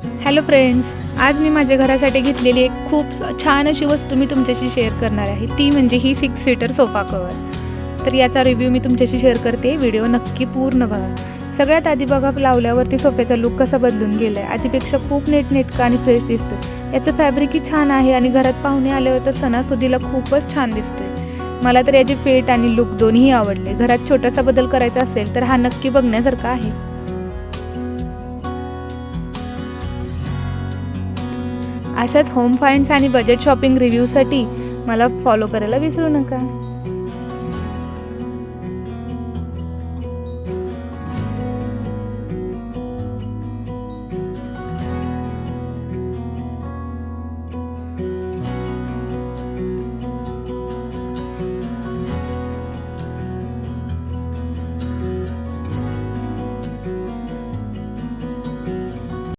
Hello friends, आज मी माझ्या घरासाठी घेतलेली एक खूप छान अशी वस्तू मी तुमच्याशी शेअर करणार आहे. ती म्हणजे ही 6 सीटर सोफा कवर. तर याचा रिव्ह्यू मी तुमच्याशी शेअर करते. व्हिडिओ नक्की पूर्ण बघा. सगळ्यात आधी बघा, लावल्यावरती सोफ्याचा लुक कसा बदलून गेला आहे. आधीपेक्षा खूप नीटनेटका आणि फ्रेश दिसतो. याचं फॅब्रिकही छान आहे आणि घरात पाहुणे आल्यावर तर सणासुदीला खूपच छान दिसते. मला तर याची फेट आणि लुक दोन्हीही आवडले. घरात छोटासा बदल करायचा असेल तर हा नक्की बघण्यासारखा आहे. अशाच होम फाइंड्स आणि बजेट शॉपिंग रिव्ह्यूसाठी मला फॉलो करायला विसरू नका.